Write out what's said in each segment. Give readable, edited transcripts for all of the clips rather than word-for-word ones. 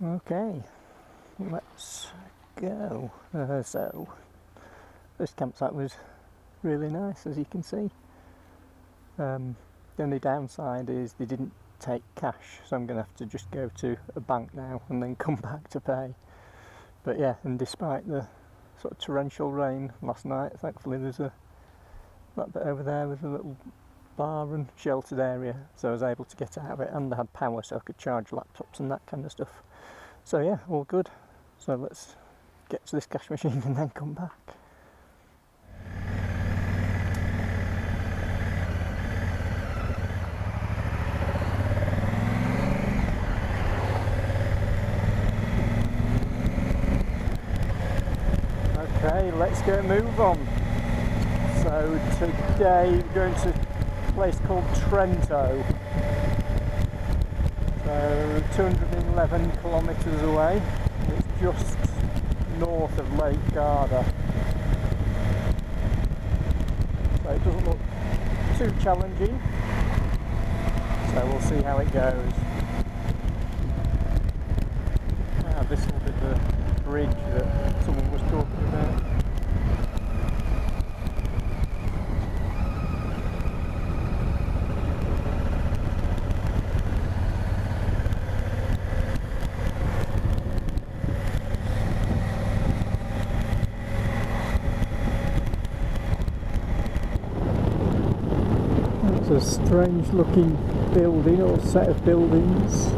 Okay, let's go. So, this campsite was really nice, as you can see. The only downside is they didn't take cash, so I'm going to have to just go to a bank now and then come back to pay. But yeah, and despite the sort of torrential rain last night, thankfully there's that bit over there with a little bar and sheltered area, so I was able to get out of it, and I had power so I could charge laptops and that kind of stuff. So yeah, all good. So let's get to this cash machine and then come back. Okay, let's go move on. So today we're going to a place called Trento. So 211 kilometres away. It's just north of Lake Arsie. So it doesn't look too challenging. So we'll see how it goes. This will be the bridge that someone was talking about. It's a strange looking building or set of buildings.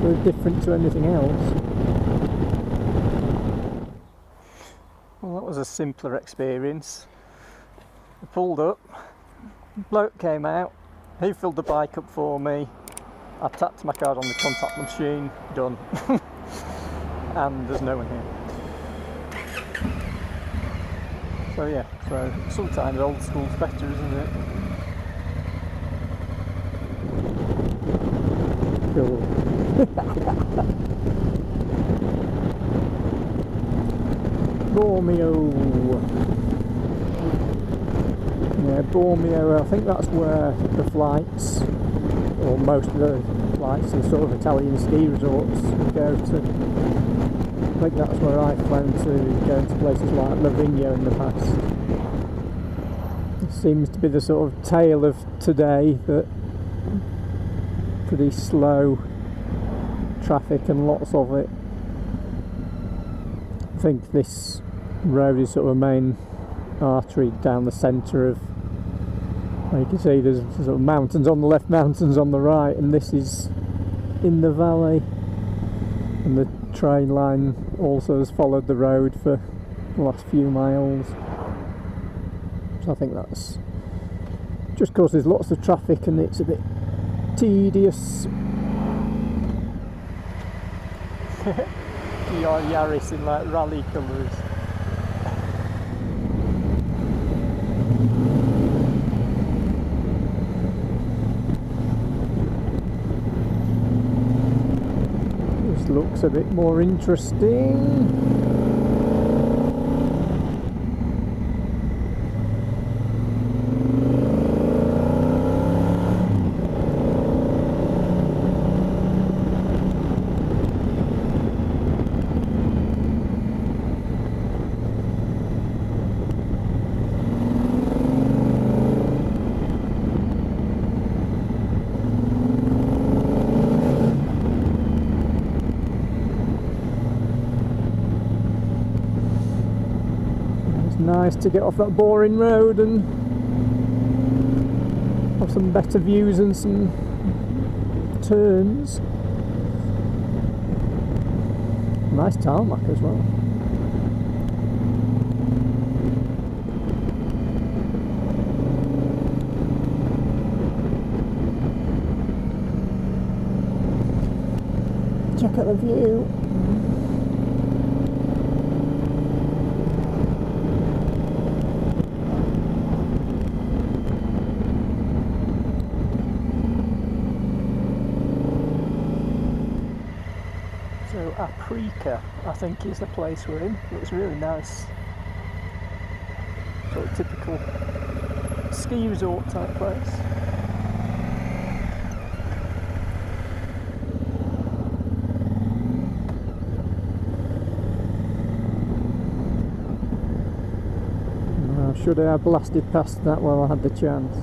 Very different to anything else. Well, that was a simpler experience. I pulled up, bloke came out, he filled the bike up for me, I tapped my card on the contact machine, done. And there's no one here. So yeah, so sometimes old school's better, isn't it? Cool. Bormio. Yeah, Bormio, I think that's where the flights, or most of the flights and sort of Italian ski resorts go to. I think that's where I've flown to, going to places like Livigno in the past. It seems to be the sort of tale of today, that pretty slow traffic and lots of it. I think this road is sort of a main artery down the centre of, you can see there's sort of mountains on the left, mountains on the right, and this is in the valley, and the train line also has followed the road for the last few miles. So I think that's just because there's lots of traffic and it's a bit tedious. Your Yaris in like rally colours. This looks a bit more interesting. Nice to get off that boring road and have some better views and some turns. Nice tarmac as well. Check out the view. So Aprica, I think, is the place we're in. Looks really nice. Sort of typical ski resort type place. should I have blasted past that while I had the chance?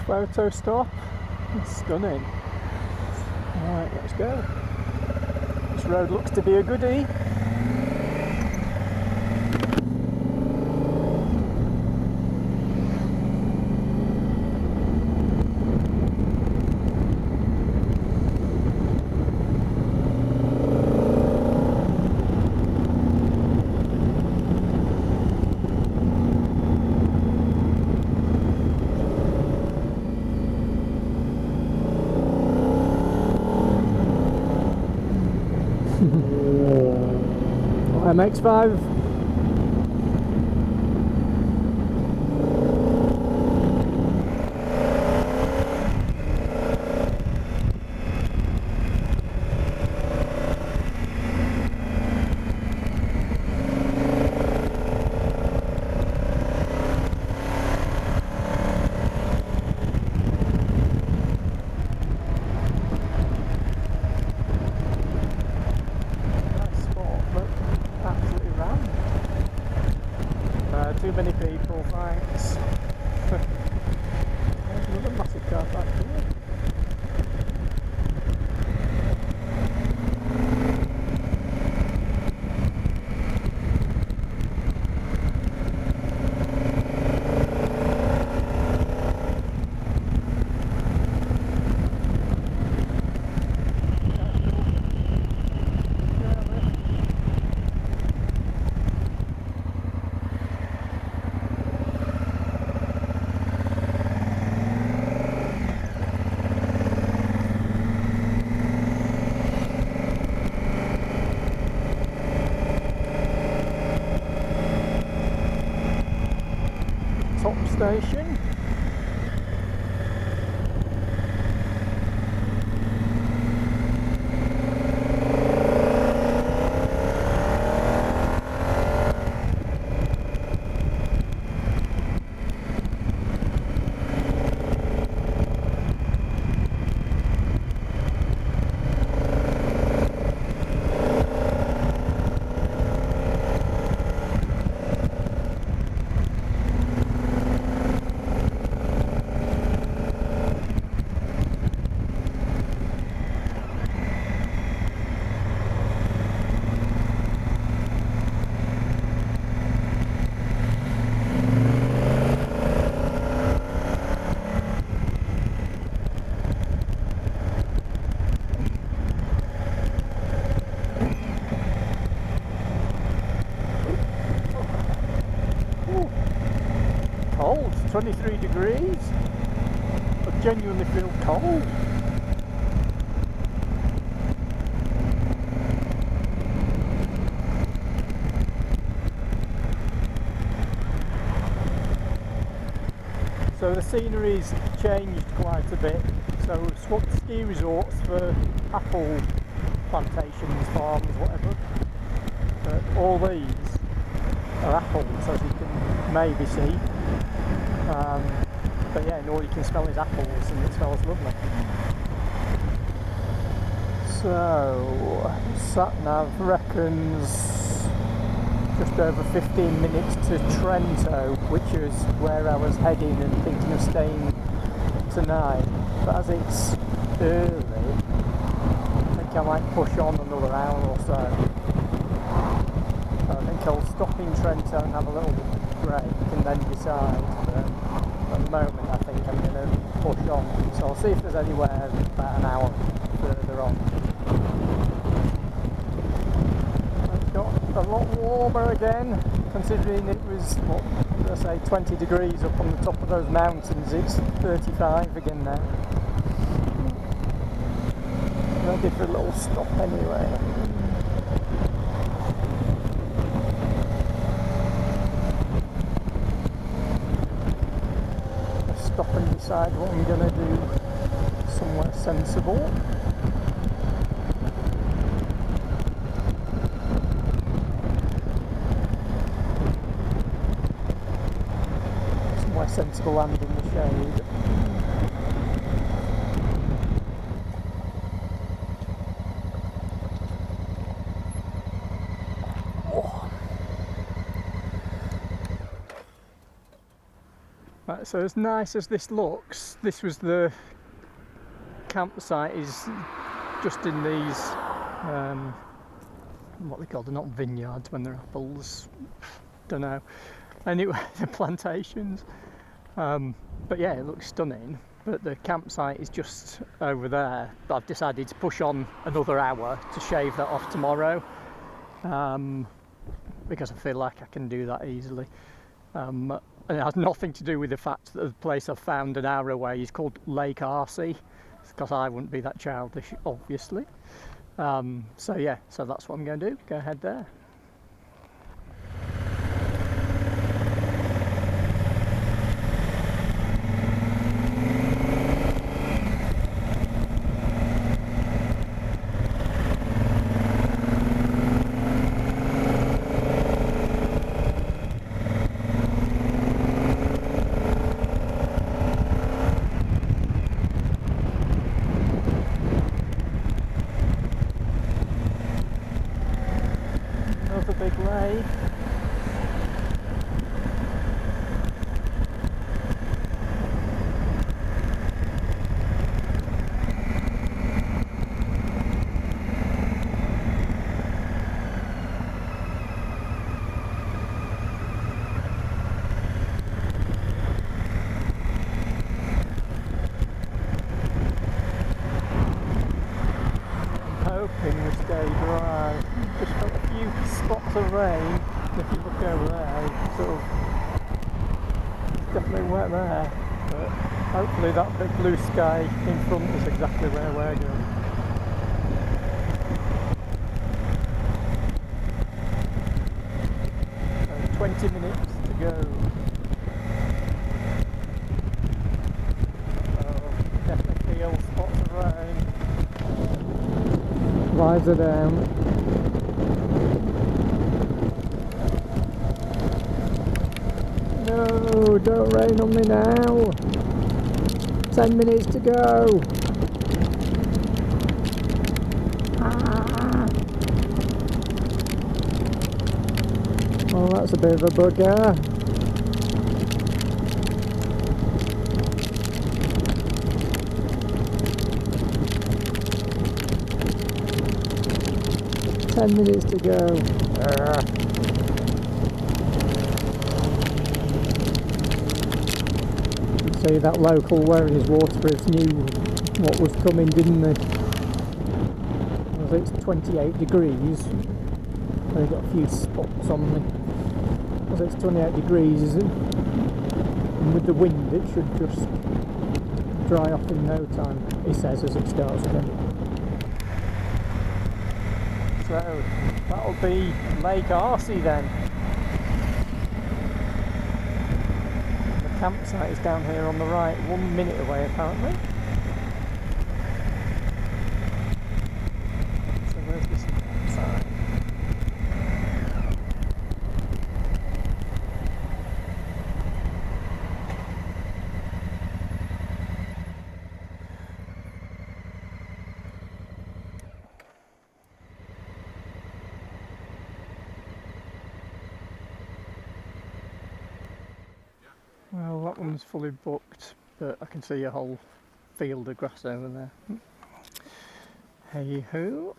Photo stop. It's stunning. Alright, let's go. This road looks to be a goodie. MX-5. Too many people, thanks. There's another massive car back here. Top station. Cold, 23 degrees. I genuinely feel cold. So the scenery's changed quite a bit. So we've swapped ski resorts for apple plantations, farms, whatever. But all these are apples, as you can maybe see. But yeah, and all you can smell is apples, and it smells lovely. So, sat-nav reckons just over 15 minutes to Trento, which is where I was heading and thinking of staying tonight. But as it's early, I think I might push on another hour or so. I think I'll stop in Trento and have a little break and then decide. But at the moment I think I'm going to push on. So I'll see if there's anywhere about an hour further on. It's got a lot warmer again, considering it was, what did I say, 20 degrees up on the top of those mountains. It's 35 again now. Ready for a little stop anyway. Stop and decide what I'm going to do somewhere sensible. Somewhere sensible and in the shade. Right, so as nice as this looks, this was the campsite is just in these, what they call, they're not vineyards when they're apples, don't know. Anyway, the plantations. But yeah, it looks stunning. But the campsite is just over there. But I've decided to push on another hour to shave that off tomorrow, because I feel like I can do that easily. And it has nothing to do with the fact that the place I've found an hour away is called Lake Arsie, because I wouldn't be that childish, obviously. So yeah, so that's what I'm going to do. Go ahead there. Another big lake. Hoping we stay dry. Just got a few spots of rain. If you look over there, it's sort of definitely wet there. But hopefully that big blue sky in front is exactly where we're going. So 20 minutes to go. So definitely feel spots of rain. Visor down. No, don't rain on me now. 10 minutes to go. Ah. Oh, that's a bit of a bugger. Ten minutes to go. You can see that local wearing his waterproofs knew what was coming, didn't they? It's 28 degrees. They've got a few spots on me. As it's 28 degrees, is it? And with the wind, it should just dry off in no time, he says as it starts again. So that'll be Lake Arsie then. The campsite is down here on the right, 1 minute away apparently. So where's this campsite? Well, that one's fully booked, but I can see a whole field of grass over there. Hey ho.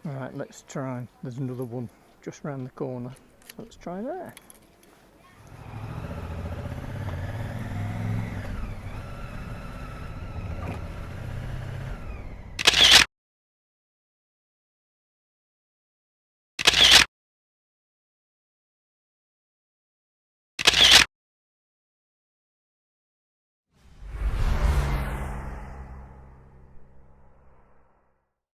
Alright, let's try. There's another one just round the corner. So let's try there.